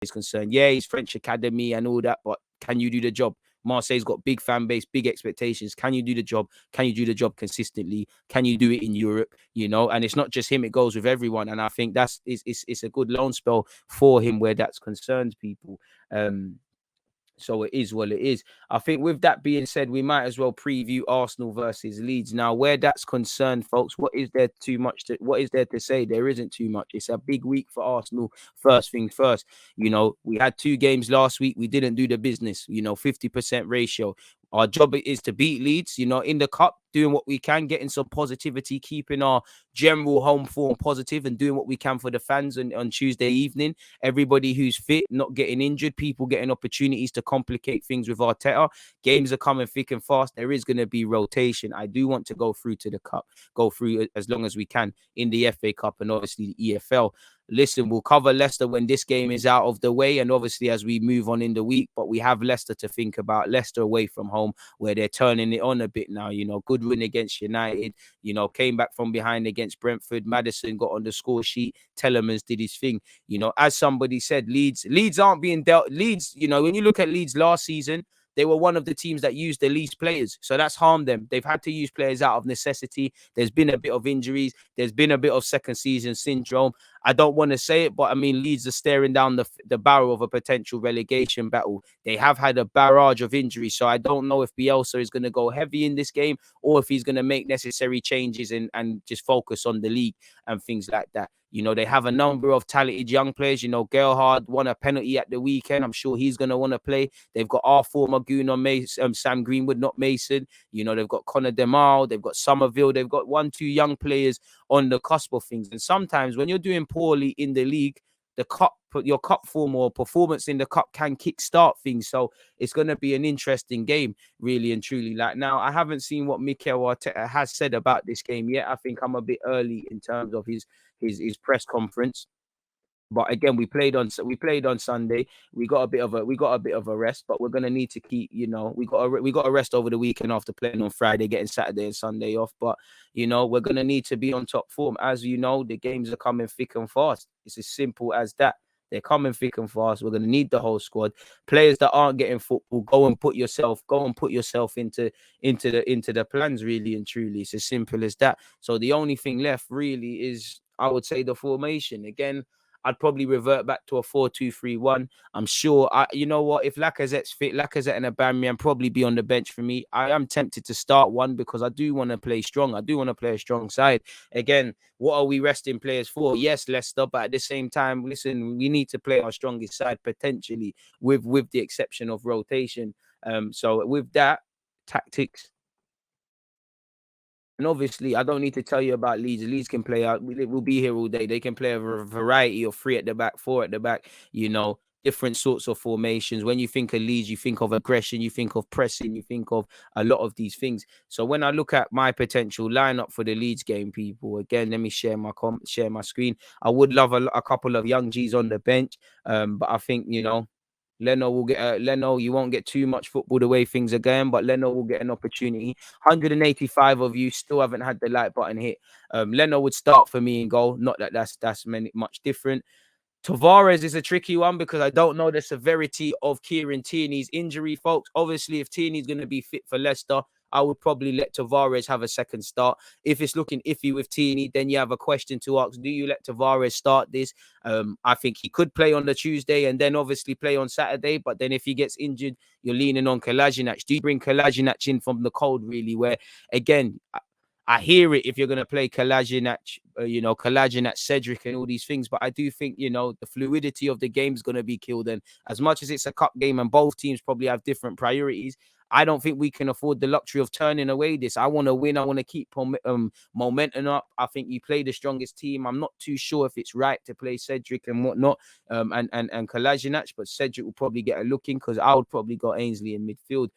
is concerned. Yeah, he's French academy and all that, but can you do the job? Marseille's got big fan base, big expectations. Can you do the job? Can you do the job consistently? Can you do it in Europe? And it's not just him, it goes with everyone. And I think it's a good loan spell for him where that's concerned, people. So it is what it is. I think with that being said, we might as well preview Arsenal versus Leeds. Now, where that's concerned, folks, what is there to say? There isn't too much. It's a big week for Arsenal. First thing first, we had 2 games last week. We didn't do the business, 50% ratio. Our job is to beat Leeds, in the cup, doing what we can, getting some positivity, keeping our general home form positive and doing what we can for the fans on Tuesday evening. Everybody who's fit, not getting injured, people getting opportunities to complicate things with Arteta. Games are coming thick and fast. There is going to be rotation. I do want to go through to the cup, go through as long as we can in the FA Cup and obviously the EFL. Listen, we'll cover Leicester when this game is out of the way and obviously as we move on in the week, but we have Leicester to think about. Leicester away from home where they're turning it on a bit now, good win against United, came back from behind against Brentford. Maddison got on the score sheet. Telemans did his thing. As somebody said, Leeds aren't being dealt. Leeds, when you look at Leeds last season, they were one of the teams that used the least players. So that's harmed them. They've had to use players out of necessity. There's been a bit of injuries. There's been a bit of second season syndrome. I don't want to say it, but I mean, Leeds are staring down the barrel of a potential relegation battle. They have had a barrage of injuries. So I don't know if Bielsa is going to go heavy in this game or if he's going to make necessary changes and just focus on the league and things like that. They have a number of talented young players. Gerhard won a penalty at the weekend. I'm sure he's going to want to play. They've got our former goon on Mason, Sam Greenwood, not Mason. They've got Conor Demal. They've got Somerville. They've got 1-2 young players on the cusp of things. And sometimes when you're doing poorly in the league, your cup form or performance in the cup can kickstart things. So it's going to be an interesting game, really and truly. Like now, I haven't seen what Mikel Arteta has said about this game yet. I think I'm a bit early in terms of his press conference. But again, we played on Sunday. We got a bit of a rest, but we're gonna need to keep, we got a rest over the weekend after playing on Friday, getting Saturday and Sunday off. But we're gonna need to be on top form. As you know, the games are coming thick and fast. It's as simple as that. They're coming thick and fast. We're gonna need the whole squad. Players that aren't getting football, go and put yourself into the plans, really and truly. It's as simple as that. So the only thing left really is, I would say, the formation. Again, I'd probably revert back to a 4-2-3-1. I'm sure. You know what? If Lacazette's fit, Lacazette and Aubameyang probably be on the bench for me. I am tempted to start one because I do want to play strong. I do want to play a strong side. Again, what are we resting players for? Yes, Leicester, but at the same time, listen, we need to play our strongest side potentially with the exception of rotation. So with that, tactics. And obviously, I don't need to tell you about Leeds. Leeds can play out. We'll be here all day. They can play a variety of 3 at the back, 4 at the back, different sorts of formations. When you think of Leeds, you think of aggression, you think of pressing, you think of a lot of these things. So when I look at my potential lineup for the Leeds game, people, again, let me share my screen. I would love a couple of young G's on the bench, but I think, Leno will get Leno. You won't get too much football the way things are going, but Leno will get an opportunity. 185 of you still haven't had the like button hit. Leno would start for me in goal. Not that that's much different. Tavares is a tricky one because I don't know the severity of Kieran Tierney's injury, folks. Obviously, if Tierney's going to be fit for Leicester, I would probably let Tavares have a second start. If it's looking iffy with Tierney, then you have a question to ask. Do you let Tavares start this? I think he could play on the Tuesday and then obviously play on Saturday. But then if he gets injured, you're leaning on Kolasinac. Do you bring Kolasinac in from the cold, really? Where, again, I hear it if you're going to play Kolasinac, Kolasinac, Cedric and all these things. But I do think, the fluidity of the game is going to be killed. And as much as it's a cup game and both teams probably have different priorities, I don't think we can afford the luxury of turning away this. I want to win. I want to keep momentum up. I think you play the strongest team. I'm not too sure if it's right to play Cedric and whatnot and Kolasinac, but Cedric will probably get a look in because I would probably go Ainsley in midfield.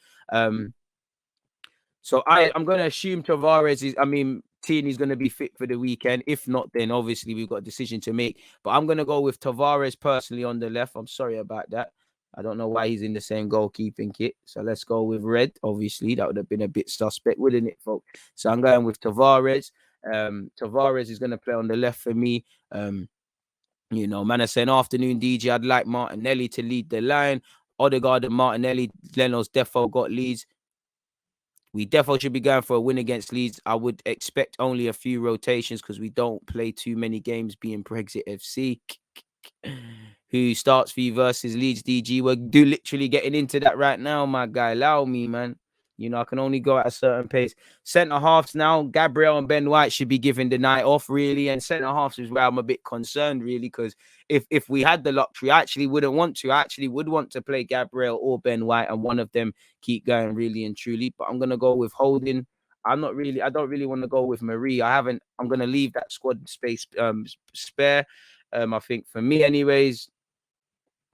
So I'm going to assume Tierney's going to be fit for the weekend. If not, then obviously we've got a decision to make. But I'm going to go with Tavares personally on the left. I'm sorry about that. I don't know why he's in the same goalkeeping kit. So let's go with red. Obviously, that would have been a bit suspect, wouldn't it, folks? So I'm going with Tavares. Tavares is going to play on the left for me. You know, man, I said afternoon DJ. I'd like Martinelli to lead the line. Odegaard and Martinelli. Leno's defo got Leeds. We definitely should be going for a win against Leeds. I would expect only a few rotations because we don't play too many games being Brexit FC. Who starts for you versus Leeds DG? We're literally getting into that right now, my guy. Allow me, man. You know, I can only go at a certain pace. Centre halves now, Gabriel and Ben White should be given the night off, really. And centre halves is where I'm a bit concerned, really, because if we had the luxury, I actually wouldn't want to. I actually would want to play Gabriel or Ben White, and one of them keep going really and truly. But I'm gonna go with Holding. I don't really want to go with Marie. I'm gonna leave that squad space spare. I think for me, anyways,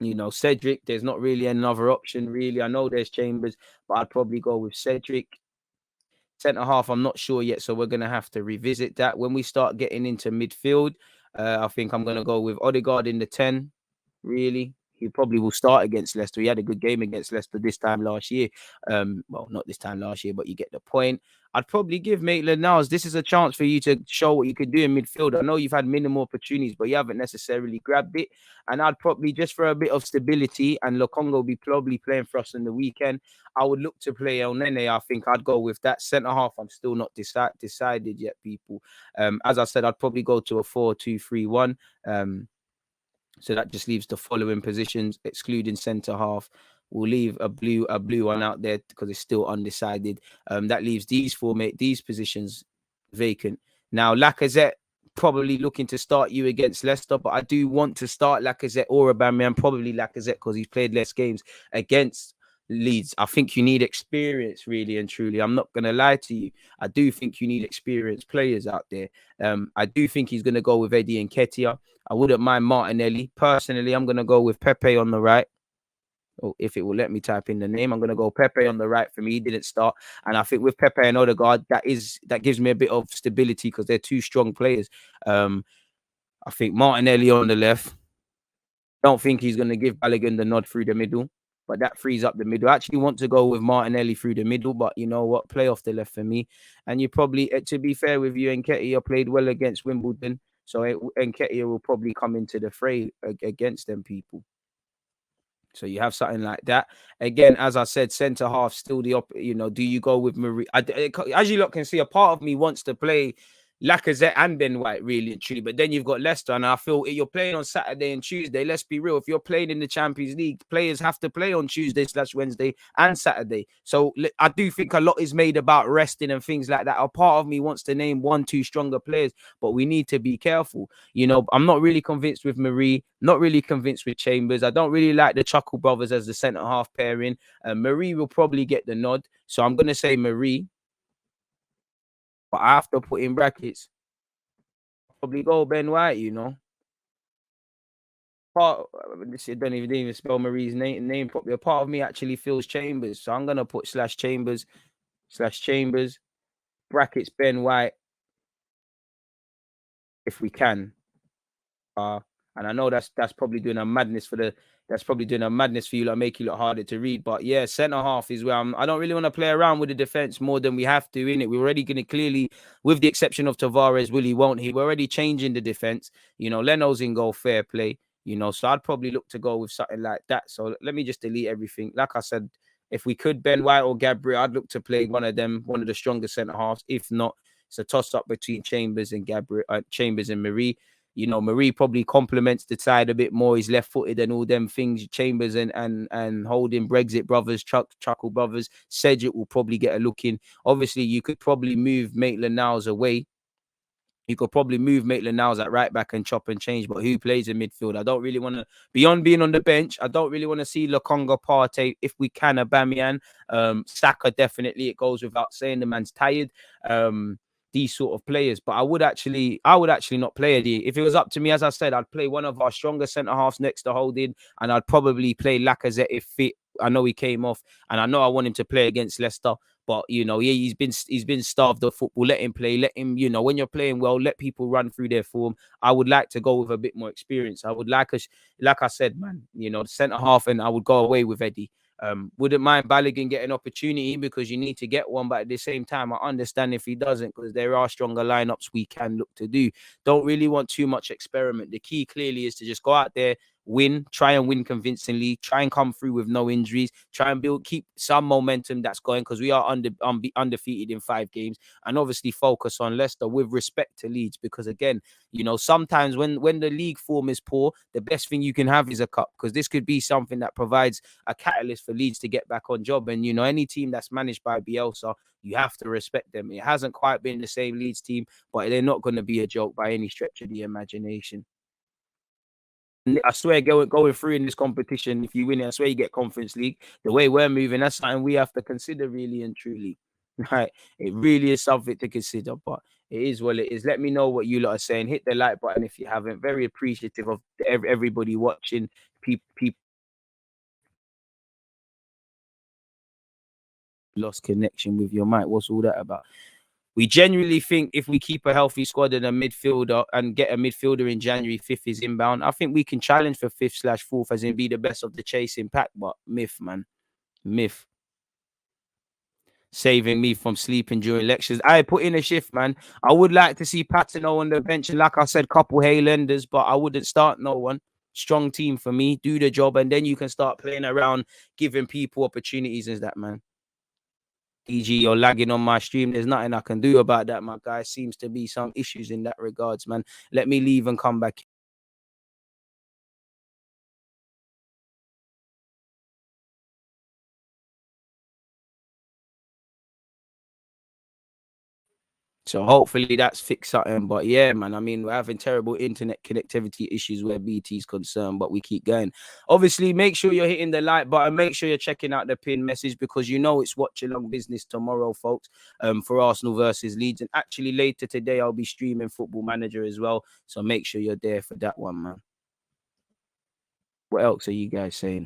you know, Cedric, there's not really another option, really. I know there's Chambers, but I'd probably go with Cedric. Centre half, I'm not sure yet, so we're going to have to revisit that. When we start getting into midfield, I think I'm going to go with Odegaard in the 10, really. He probably will start against Leicester. He had a good game against Leicester this time last year. Well, not this time last year, but you get the point. I'd probably give Maitland-Niles. This is a chance for you to show what you can do in midfield. I know you've had minimal opportunities, but you haven't necessarily grabbed it. And I'd probably, just for a bit of stability, and Lokonga will be probably playing for us in the weekend, I would look to play El Nene. I think I'd go with that. Centre half, I'm still not decided yet, people. As I said, I'd probably go to a 4-2-3-1. So that just leaves the following positions, excluding centre half. We'll leave a blue one out there because it's still undecided. That leaves these positions vacant. Now, Lacazette probably looking to start you against Leicester, but I do want to start Lacazette or Aubameyang, probably Lacazette because he's played less games against Leeds. I think you need experience, really and truly. I'm not going to lie to you. I do think you need experienced players out there. I do think he's going to go with Eddie and Nketiah. I wouldn't mind Martinelli. Personally, I'm going to go with Pepe on the right. Oh, if it will let me type in the name, I'm going to go Pepe on the right for me. He didn't start. And I think with Pepe and Odegaard, that gives me a bit of stability because they're two strong players. I think Martinelli on the left. Don't think he's going to give Balogun the nod through the middle, but that frees up the middle. I actually want to go with Martinelli through the middle, but you know what? Play off the left for me. And you probably, to be fair with you, Nketiah played well against Wimbledon. So Nketiah will probably come into the fray against them people. So you have something like that. Again, as I said, centre half still do you go with Marie? As you lot can see, a part of me wants to play Lacazette and Ben White, really and truly. But then you've got Leicester, and I feel you're playing on Saturday and Tuesday. Let's be real. If you're playing in the Champions League, players have to play on Tuesday/Wednesday and Saturday. So I do think a lot is made about resting and things like that. A part of me wants to name 1-2 stronger players, but we need to be careful. You know, I'm not really convinced with Marie, not really convinced with Chambers. I don't really like the Chuckle brothers as the centre half pairing. Marie will probably get the nod. So I'm going to say Marie. But I have to put in brackets, probably go Ben White, you know. I don't even spell Marie's name properly. A part of me actually feels Chambers. So I'm going to put /Chambers, brackets Ben White, if we can. And I know that's probably doing a madness for you, like make you look harder to read. But yeah, centre half is where I don't really want to play around with the defense more than we have to in it. We're already going to clearly, with the exception of Tavares, Willie won't he? We're already changing the defense. You know, Leno's in goal, fair play. You know, so I'd probably look to go with something like that. So let me just delete everything. Like I said, if we could Ben White or Gabriel, I'd look to play one of them, one of the stronger centre halves. If not, it's a toss up between Chambers and Chambers and Marie. You know, Marie probably complements the side a bit more. He's left-footed and all them things. Chambers and Holding, Brexit brothers, Chuckle brothers. Cedric will probably get a look in. Obviously, you could probably move Maitland-Niles away. You could probably move Maitland-Niles at right back and chop and change, but who plays in midfield? I don't really want to, beyond being on the bench, I don't really want to see Lokonga, Partey, if we can, Aubameyang. Saka, definitely, it goes without saying, the man's tired. These sort of players, but I would actually not play Eddie. If it was up to me, as I said, I'd play one of our stronger centre halves next to Holding, and I'd probably play Lacazette if fit. I know he came off, and I know I want him to play against Leicester, but you know, he's been starved of football. Let him play. Let him, you know, when you're playing well, let people run through their form. I would like to go with a bit more experience. I would like I said, man, you know, centre half, and I would go away with Eddie. Wouldn't mind Balogun getting opportunity because you need to get one, but at the same time, I understand if he doesn't because there are stronger lineups we can look to do. Don't really want too much experiment. The key clearly is to just go out there, win, try and win convincingly, try and come through with no injuries, try and keep some momentum that's going because we are undefeated in 5 games, and obviously focus on Leicester with respect to Leeds because again, you know, sometimes when the league form is poor, the best thing you can have is a cup because this could be something that provides a catalyst for Leeds to get back on job. And you know, any team that's managed by Bielsa, you have to respect them. It hasn't quite been the same Leeds team, but they're not going to be a joke by any stretch of the imagination. I swear, going through in this competition, if you win it, I swear you get Conference League. The way we're moving, that's something we have to consider really and truly. Right? It really is something to consider, but it is what it is. Let me know what you lot are saying. Hit the like button if you haven't. Very appreciative of everybody watching. People lost connection with your mic. What's all that about? We genuinely think if we keep a healthy squad and a midfielder and get a midfielder in January, 5th is inbound. I think we can challenge for 5th/4th as in be the best of the chasing pack. But myth, man, myth. Saving me from sleeping during lectures. I put in a shift, man. I would like to see Patino on the bench. And like I said, couple Haylenders, but I wouldn't start no one. Strong team for me. Do the job, and then you can start playing around, giving people opportunities as that, man. EG, you're lagging on my stream. There's nothing I can do about that, my guy. Seems to be some issues in that regards, man. Let me leave and come back. So hopefully that's fixed something. But yeah, man, I mean, we're having terrible internet connectivity issues where BT is concerned, but we keep going. Obviously, make sure you're hitting the like button. Make sure you're checking out the pin message because you know it's watch along business tomorrow, folks, for Arsenal versus Leeds. And actually later today, I'll be streaming Football Manager as well. So make sure you're there for that one, man. What else are you guys saying?